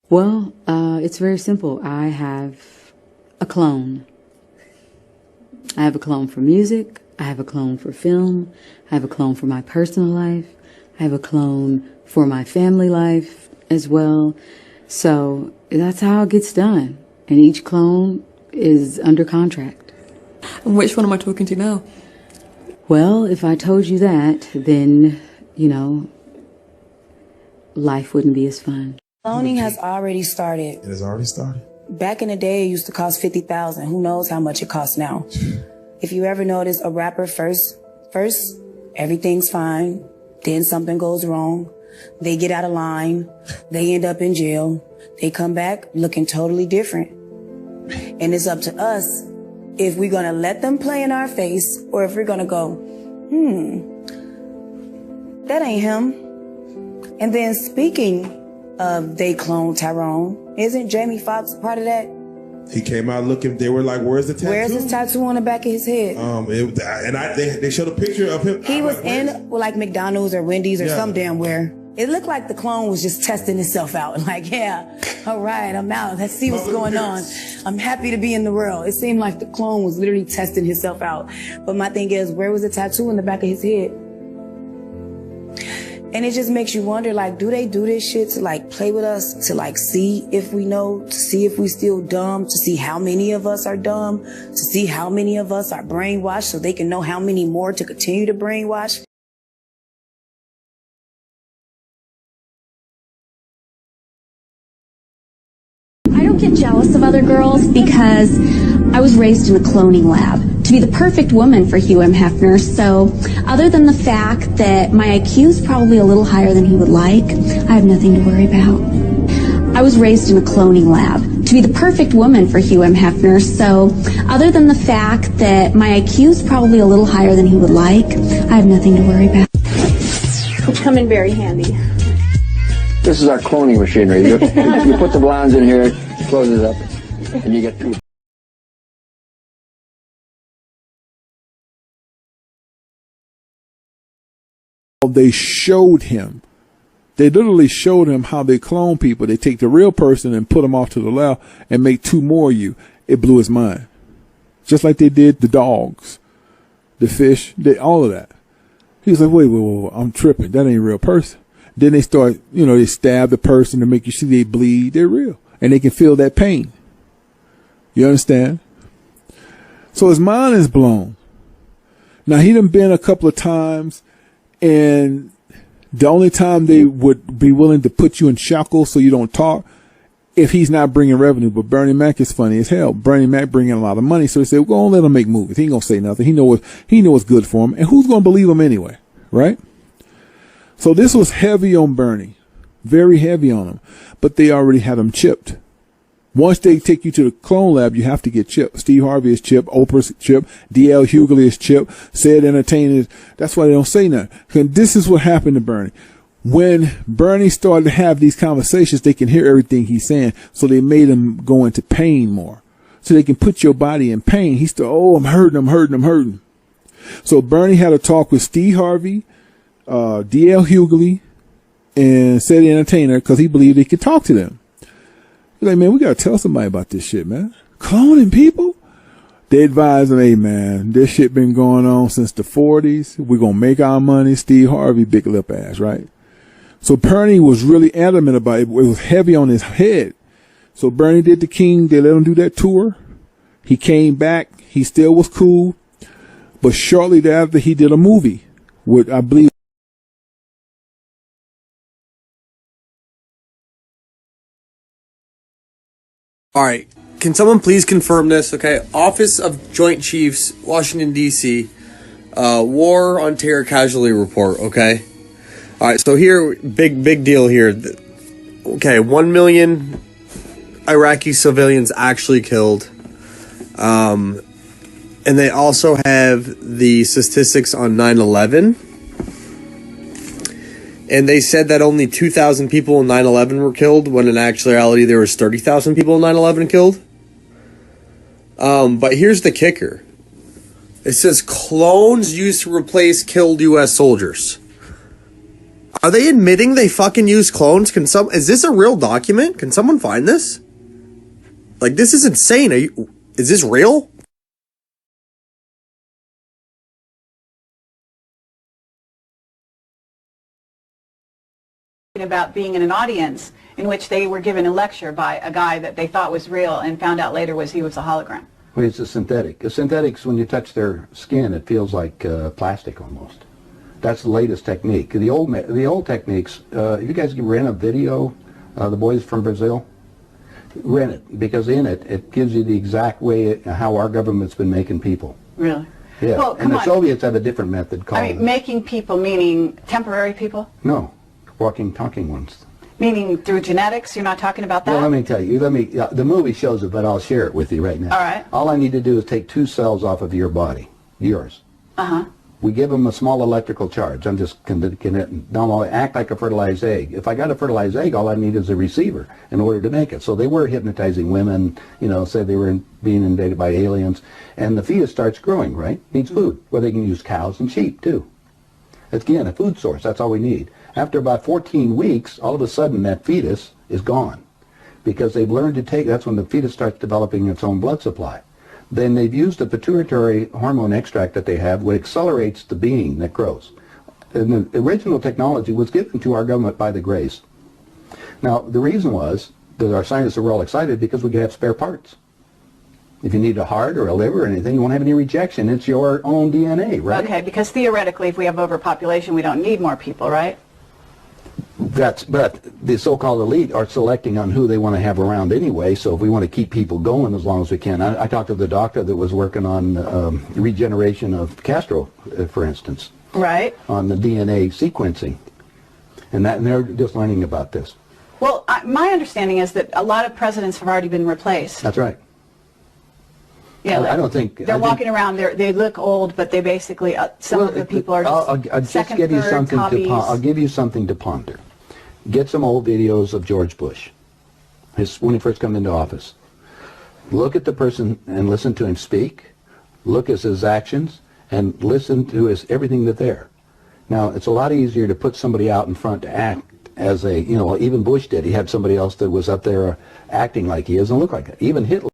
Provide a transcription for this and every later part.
Well, it's very simple. I have a clone. I have a clone for music. I have a clone for film. I have a clone for my personal life. I have a clone for my family life as well. So that's how it gets done. And each clone is under contract. And which one am I talking to now? Well, if I told you that, then, you know, life wouldn't be as fun. Cloning has already started. It has already started? Back in the day, it used to cost $50,000. Who knows how much it costs now? If you ever notice a rapper first, everything's fine. Then something goes wrong. They get out of line. They end up in jail. They come back looking totally different. And it's up to us if we're going to let them play in our face or if we're going to go, that ain't him. And then speaking of they clone Tyrone, isn't Jamie Foxx part of that? He came out looking, they were like, where's the tattoo? Where's his tattoo on the back of his head? They showed a picture of him. He was in like McDonald's or Wendy's or some damn where. It looked like the clone was just testing itself out. Like, yeah, all right, I'm out. Let's see what's going on. I'm happy to be in the world. It seemed like the clone was literally testing himself out. But my thing is, where was the tattoo in the back of his head? And it just makes you wonder, like, do they do this shit to, like, play with us, to, like, see if we know, to see if we still dumb, to see how many of us are dumb, to see how many of us are brainwashed so they can know how many more to continue to brainwash? I don't get jealous of other girls because I was raised in a cloning lab to be the perfect woman for Hugh M. Hefner. So other than the fact that my IQ is probably a little higher than he would like, I have nothing to worry about. I was raised in a cloning lab to be the perfect woman for Hugh M. Hefner. So other than the fact that my IQ is probably a little higher than he would like, I have nothing to worry about. Which come in very handy. This is our cloning machinery. You put the blondes in here, close it up, and you get two. They showed him. They literally showed him how they clone people. They take the real person and put them off to the left and make two more of you. It blew his mind. Just like they did the dogs, the fish, all of that. He was like, wait, I'm tripping. That ain't a real person. Then they start, they stab the person to make you see they bleed. They're real. And they can feel that pain. You understand? So his mind is blown. Now, he done been a couple of times, and the only time they would be willing to put you in shackles so you don't talk if he's not bringing revenue. But Bernie Mac is funny as hell. Bernie Mac bringing a lot of money. So he said, well, let him make movies. He ain't going to say nothing. He know what's good for him. And who's going to believe him anyway? Right? So this was heavy on Bernie, very heavy on him, but they already had him chipped. Once they take you to the clone lab, you have to get chipped. Steve Harvey is chipped, Oprah's chipped, D.L. Hughley is chipped, Said Entertainers. That's why they don't say nothing. And this is what happened to Bernie. When Bernie started to have these conversations, they can hear everything he's saying, so they made him go into pain more. So they can put your body in pain. He started, I'm hurting. So Bernie had a talk with Steve Harvey, D.L. Hughley, and Said Entertainer, because he believed he could talk to them. He's like, man, we got to tell somebody about this shit, man. Cloning people? They advised him, hey, man, this shit been going on since the 40s. We're going to make our money. Steve Harvey, big lip ass, right? So Bernie was really adamant about it. It was heavy on his head. So Bernie did the King. They let him do that tour. He came back. He still was cool. But shortly thereafter, he did a movie with, I believe, all right. Can someone please confirm this? Okay. Office of Joint Chiefs, Washington, D.C. War on Terror Casualty Report. Okay. All right. So here, big deal here. Okay. 1 million Iraqi civilians actually killed. And they also have the statistics on 9/11. And they said that only 2,000 people in 9/11 were killed, when in actuality there was 30,000 people in 9/11 killed. But here's the kicker. It says clones used to replace killed U.S. soldiers. Are they admitting they fucking use clones? Is this a real document? Can someone find this? Like, this is insane. Is this real? About being in an audience in which they were given a lecture by a guy that they thought was real and found out later he was a hologram. Well, it's a synthetic. A synthetics, when you touch their skin, it feels like plastic almost. That's the latest technique. The old techniques, if you guys can rent a video, the boys from Brazil, rent it, because in it, it gives you the exact way how our government's been making people. Really? Yeah, well, and the Soviets have a different method called... I mean, making people meaning temporary people? No, walking, talking ones. Meaning through genetics? You're not talking about that? Well, let me tell you. The movie shows it, but I'll share it with you right now. All right. All I need to do is take 2 cells off of your body, yours. Uh-huh. We give them a small electrical charge. I'm just don't act like a fertilized egg. If I got a fertilized egg, all I need is a receiver in order to make it. So they were hypnotizing women, said they were being invaded by aliens, and the fetus starts growing, right? Needs food. Well, they can use cows and sheep too. It's, again, a food source. That's all we need. After about 14 weeks, all of a sudden that fetus is gone because they've learned to take. That's when the fetus starts developing its own blood supply. Then they've used a pituitary hormone extract that they have, which accelerates the being that grows. And the original technology was given to our government by the Greys. Now, the reason was that our scientists were all excited because we could have spare parts. If you need a heart or a liver or anything, you won't have any rejection. It's your own DNA, right? Okay, because theoretically, if we have overpopulation, we don't need more people, right? But the so-called elite are selecting on who they want to have around anyway, so if we want to keep people going as long as we can. I talked to the doctor that was working on regeneration of Castro, for instance. Right. On the DNA sequencing. And they're just learning about this. Well, my understanding is that a lot of presidents have already been replaced. That's right. Yeah, I don't think... They're walking around, they look old, but they basically, some of the people are just I'll just second, give you third something copies. I'll give you something to ponder. Get some old videos of George Bush, when he first came into office. Look at the person and listen to him speak. Look at his actions and listen to everything that's there. Now, it's a lot easier to put somebody out in front to act as a, even Bush did. He had somebody else that was up there acting like he is and look like it. Even Hitler.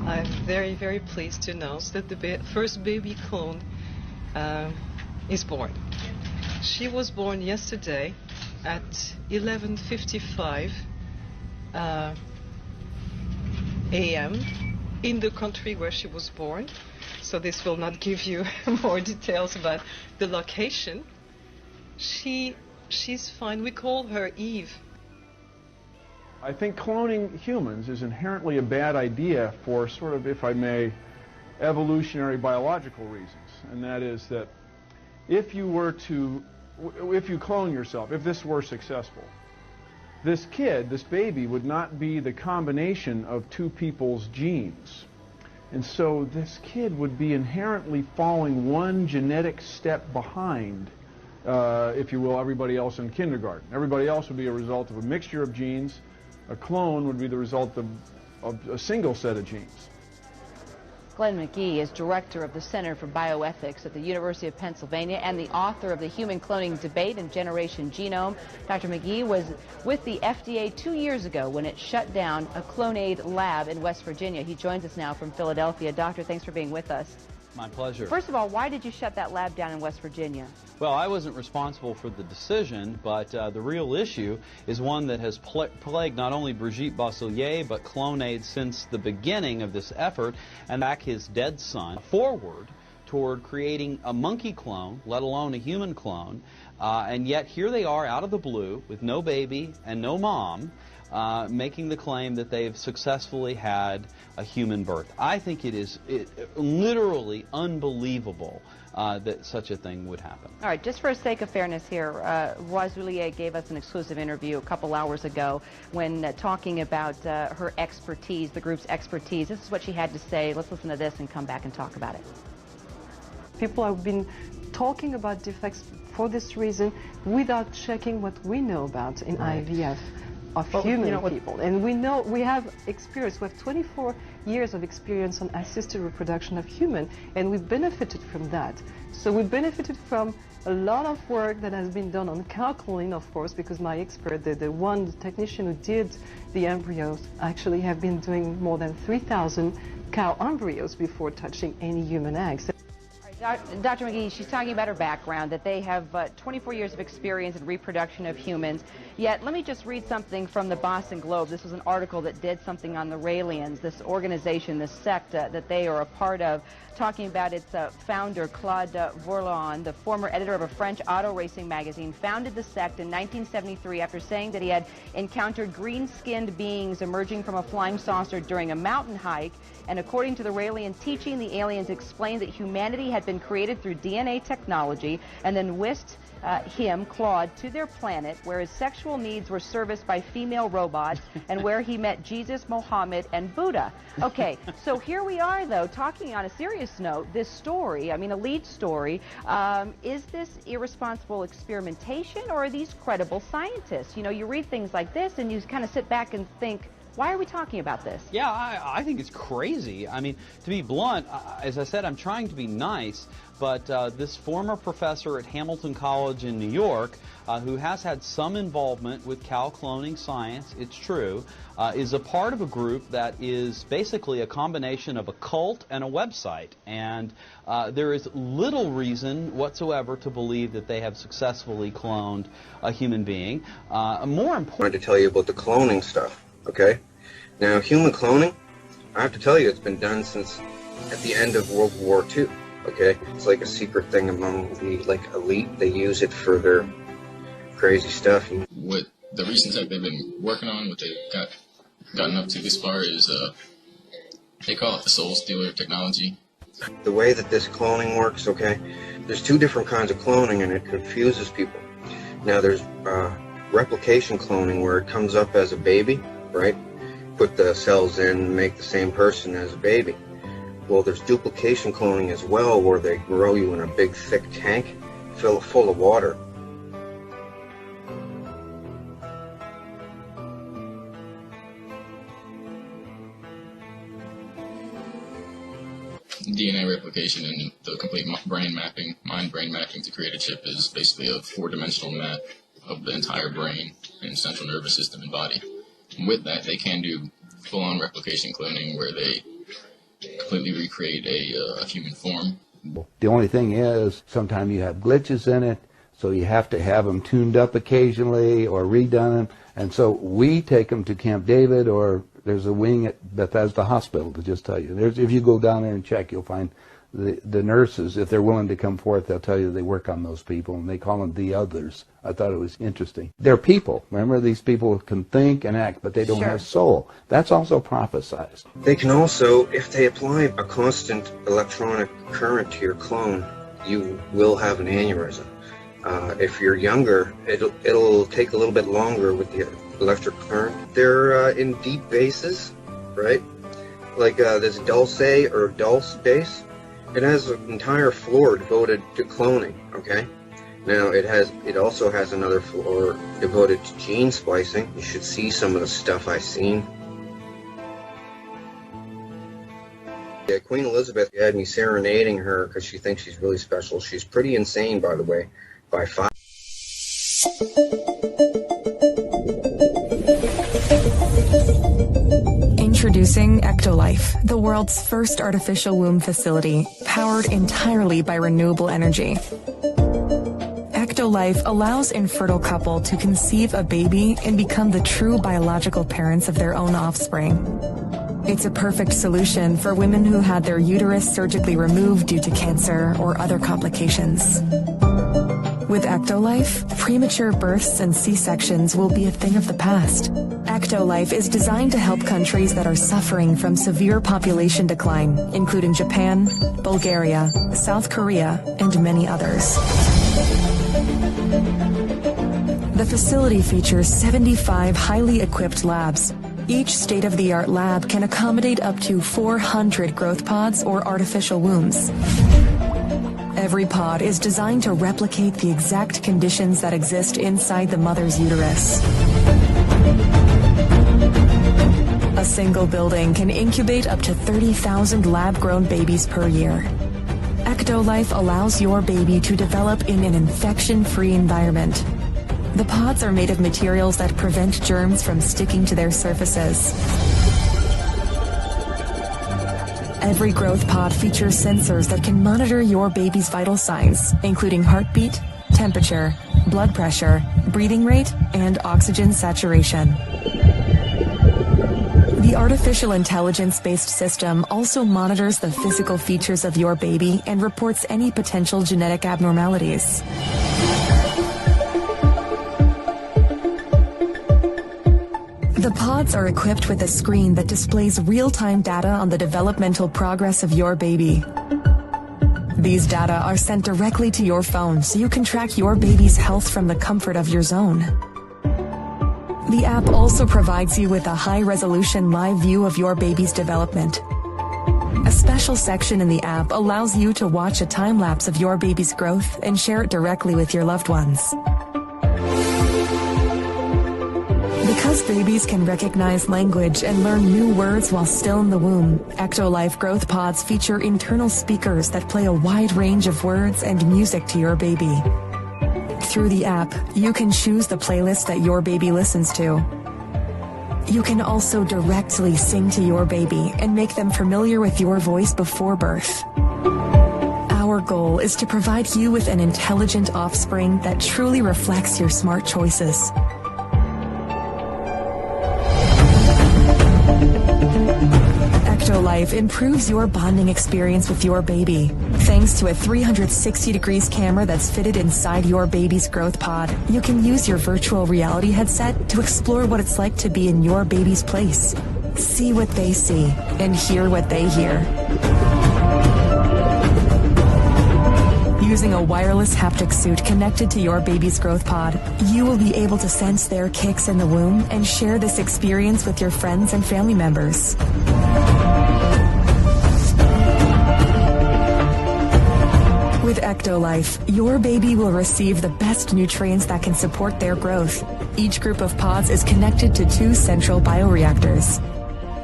I'm very, very pleased to announce that the first baby clone is born. She was born yesterday at 11:55 a.m. in the country where she was born. So this will not give you more details about the location. She's fine. We call her Eve. I think cloning humans is inherently a bad idea for sort of, if I may, evolutionary biological reasons. And that is that if you clone yourself, if this were successful, this kid, this baby, would not be the combination of 2 people's genes. And so this kid would be inherently falling one genetic step behind, if you will, everybody else in kindergarten. Everybody else would be a result of a mixture of genes. A clone would be the result of a single set of genes. Glenn McGee is director of the Center for Bioethics at the University of Pennsylvania and the author of the Human Cloning Debate and Generation Genome. Dr. McGee was with the FDA 2 years ago when it shut down a Clonaid lab in West Virginia. He joins us now from Philadelphia. Doctor, thanks for being with us. My pleasure. First of all, why did you shut that lab down in West Virginia? Well, I wasn't responsible for the decision, but the real issue is one that has plagued not only Brigitte Bosselier, but Clonaid since the beginning of this effort, and back his dead son forward toward creating a monkey clone, let alone a human clone, and yet here they are out of the blue with no baby and no mom, making the claim that they've successfully had a human birth. I think it is literally unbelievable that such a thing would happen. All right, just for the sake of fairness here, Bosselier gave us an exclusive interview a couple hours ago when talking about her expertise, the group's expertise. This is what she had to say. Let's listen to this and come back and talk about it. People have been talking about defects for this reason without checking what we know about in IVF. of human people. And we have experience. We have 24 years of experience on assisted reproduction of human, and we benefited from that. So we benefited from a lot of work that has been done on cow cloning, of course, because my expert, the technician who did the embryos, actually have been doing more than 3,000 cow embryos before touching any human eggs. Dr. McGee, she's talking about her background, that they have 24 years of experience in reproduction of humans. Yet, let me just read something from the Boston Globe. This was an article that did something on the Raelians, this organization, this sect that they are a part of, talking about its founder, Claude Vourlon, the former editor of a French auto racing magazine, founded the sect in 1973 after saying that he had encountered green-skinned beings emerging from a flying saucer during a mountain hike. And according to the Raelian teaching, the aliens explained that humanity had been created through DNA technology and then whisked him, Claude, to their planet where his sexual needs were serviced by female robots and where he met Jesus, Mohammed, and Buddha. Okay, so here we are, though, talking on a serious note, this story, I mean a lead story, is this irresponsible experimentation or are these credible scientists? You know, you read things like this and you kind of sit back and think, why are we talking about this? Yeah, I think it's crazy. I mean, to be blunt, as I said, I'm trying to be nice, but this former professor at Hamilton College in New York, who has had some involvement with cow cloning science, it's true, is a part of a group that is basically a combination of a cult and a website. And there is little reason whatsoever to believe that they have successfully cloned a human being. More important, I wanted to tell you about the cloning stuff. Okay, now human cloning, I have to tell you, it's been done since at the end of World War II. Okay, it's like a secret thing among the elite. They use it for their crazy stuff. What the recent tech they've been working on, what they've gotten up to this far is they call it the soul stealer technology. The way that this cloning works, okay, there's two different kinds of cloning, and it confuses people. Now there's replication cloning, where it comes up as a baby. Right? Put the cells in, make the same person as a baby. Well, there's duplication cloning as well, where they grow you in a big, thick tank full of water. DNA replication and the complete mind-brain mapping to create a chip is basically a four-dimensional map of the entire brain and central nervous system and body. With that, they can do full-on replication cloning where they completely recreate a human form. The only thing is, sometimes you have glitches in it, so you have to have them tuned up occasionally or redone. And so we take them to Camp David, or there's a wing at Bethesda Hospital to just tell you. If you go down there and check, you'll find the nurses, if they're willing to come forth, they'll tell you they work on those people, and they call them the others. I thought it was interesting. They're people. Remember, these people can think and act, but they don't have soul. That's also prophesized. They can also, if they apply a constant electronic current to your clone, you will have an aneurysm. If you're younger, it'll take a little bit longer with the electric current. They're in deep bases, right? Like this Dulce or Dulce base. It has an entire floor devoted to cloning, okay? Now, it also has another floor devoted to gene splicing. You should see some of the stuff I've seen. Yeah, Queen Elizabeth had me serenading her because she thinks she's really special. She's pretty insane, by the way, by 5. Introducing Ectolife, the world's first artificial womb facility, powered entirely by renewable energy. Ectolife allows infertile couple to conceive a baby and become the true biological parents of their own offspring. It's a perfect solution for women who had their uterus surgically removed due to cancer or other complications. With Ectolife, premature births and C-sections will be a thing of the past. Ectolife is designed to help countries that are suffering from severe population decline, including Japan, Bulgaria, South Korea, and many others. The facility features 75 highly equipped labs. Each state-of-the-art lab can accommodate up to 400 growth pods or artificial wombs. Every pod is designed to replicate the exact conditions that exist inside the mother's uterus. A single building can incubate up to 30,000 lab-grown babies per year. Ectolife allows your baby to develop in an infection-free environment. The pods are made of materials that prevent germs from sticking to their surfaces. Every growth pod features sensors that can monitor your baby's vital signs, including heartbeat, temperature, blood pressure, breathing rate, and oxygen saturation. The artificial intelligence-based system also monitors the physical features of your baby and reports any potential genetic abnormalities. The pods are equipped with a screen that displays real-time data on the developmental progress of your baby. These data are sent directly to your phone so you can track your baby's health from the comfort of your zone. The app also provides you with a high-resolution live view of your baby's development. A special section in the app allows you to watch a time-lapse of your baby's growth and share it directly with your loved ones. Because babies can recognize language and learn new words while still in the womb, Ectolife growth pods feature internal speakers that play a wide range of words and music to your baby. Through the app, you can choose the playlist that your baby listens to. You can also directly sing to your baby and make them familiar with your voice before birth. Our goal is to provide you with an intelligent offspring that truly reflects your smart choices. Ectolife improves your bonding experience with your baby. Thanks to a 360 degrees camera that's fitted inside your baby's growth pod, you can use your virtual reality headset to explore what it's like to be in your baby's place. See what they see and hear what they hear. Using a wireless haptic suit connected to your baby's growth pod, you will be able to sense their kicks in the womb and share this experience with your friends and family members. With Ectolife, your baby will receive the best nutrients that can support their growth. Each group of pods is connected to 2 central bioreactors.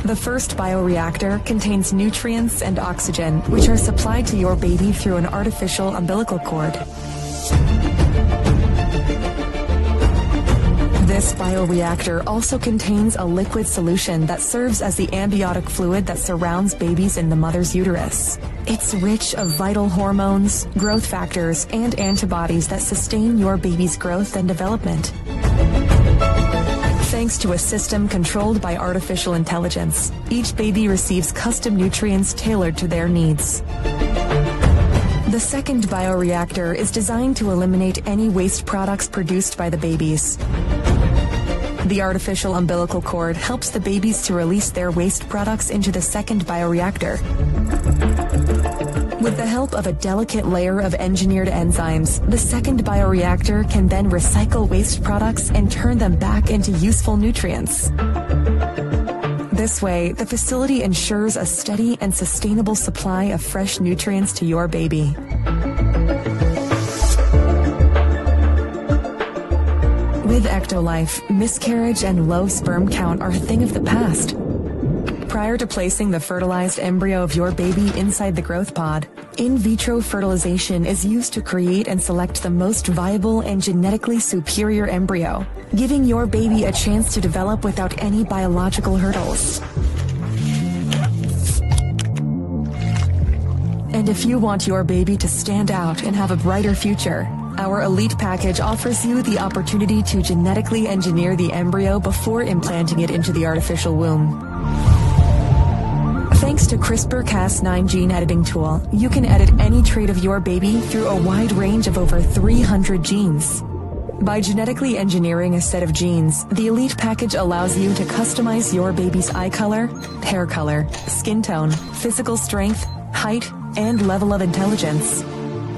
The first bioreactor contains nutrients and oxygen, which are supplied to your baby through an artificial umbilical cord. This bioreactor also contains a liquid solution that serves as the amniotic fluid that surrounds babies in the mother's uterus. It's rich of vital hormones, growth factors, and antibodies that sustain your baby's growth and development. Thanks to a system controlled by artificial intelligence, each baby receives custom nutrients tailored to their needs. The second bioreactor is designed to eliminate any waste products produced by the babies. The artificial umbilical cord helps the babies to release their waste products into the second bioreactor. With the help of a delicate layer of engineered enzymes, the second bioreactor can then recycle waste products and turn them back into useful nutrients. This way, the facility ensures a steady and sustainable supply of fresh nutrients to your baby. With Ectolife, miscarriage and low sperm count are a thing of the past. Prior to placing the fertilized embryo of your baby inside the growth pod, in vitro fertilization is used to create and select the most viable and genetically superior embryo, giving your baby a chance to develop without any biological hurdles. And if you want your baby to stand out and have a brighter future, our Elite package offers you the opportunity to genetically engineer the embryo before implanting it into the artificial womb. Thanks to CRISPR-Cas9 gene editing tool, you can edit any trait of your baby through a wide range of over 300 genes. By genetically engineering a set of genes, the Elite package allows you to customize your baby's eye color, hair color, skin tone, physical strength, height, and level of intelligence.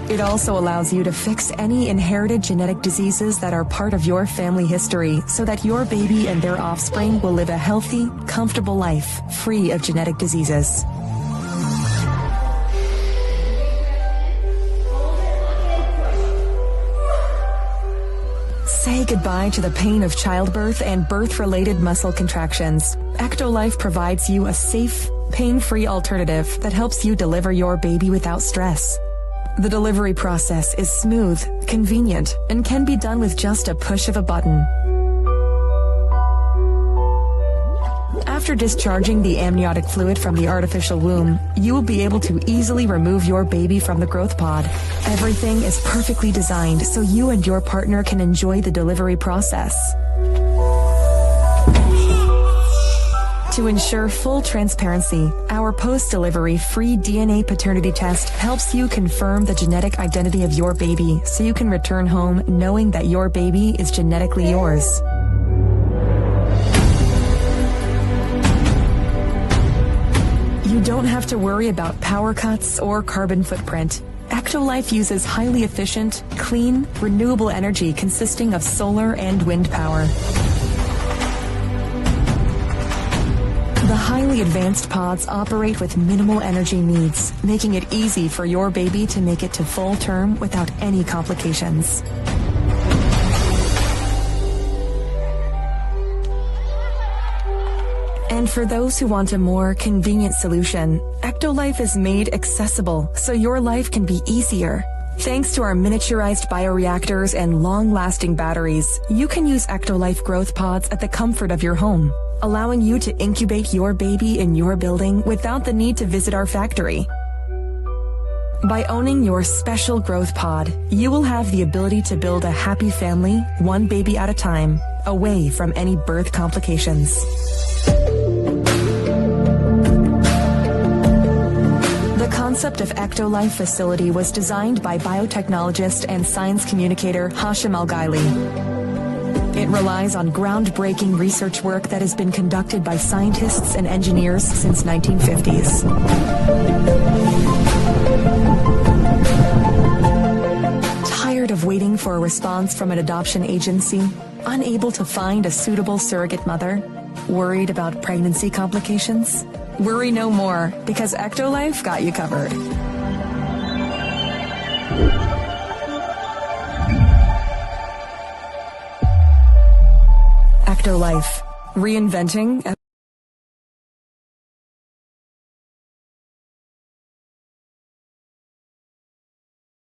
It also allows you to fix any inherited genetic diseases that are part of your family history so that your baby and their offspring will live a healthy, comfortable life free of genetic diseases. Say goodbye to the pain of childbirth and birth-related muscle contractions. Ectolife provides you a safe, pain-free alternative that helps you deliver your baby without stress. The delivery process is smooth, convenient, and can be done with just a push of a button. After discharging the amniotic fluid from the artificial womb, you will be able to easily remove your baby from the growth pod. Everything is perfectly designed so you and your partner can enjoy the delivery process. To ensure full transparency, our post-delivery free DNA paternity test helps you confirm the genetic identity of your baby so you can return home knowing that your baby is genetically yours. You don't have to worry about power cuts or carbon footprint. Ectolife uses highly efficient, clean, renewable energy consisting of solar and wind power. The highly advanced pods operate with minimal energy needs, making it easy for your baby to make it to full term without any complications. And for those who want a more convenient solution, Ectolife is made accessible so your life can be easier. Thanks to our miniaturized bioreactors and long-lasting batteries, you can use Ectolife growth pods at the comfort of your home, allowing you to incubate your baby in your building without the need to visit our factory. By owning your special growth pod, you will have the ability to build a happy family, one baby at a time, away from any birth complications. The concept of Ectolife facility was designed by biotechnologist and science communicator Hashim Al-Ghaili. It relies on groundbreaking research work that has been conducted by scientists and engineers since 1950s. Tired of waiting for a response from an adoption agency? Unable to find a suitable surrogate mother? Worried about pregnancy complications? Worry no more, because Ectolife got you covered. Ectolife, reinventing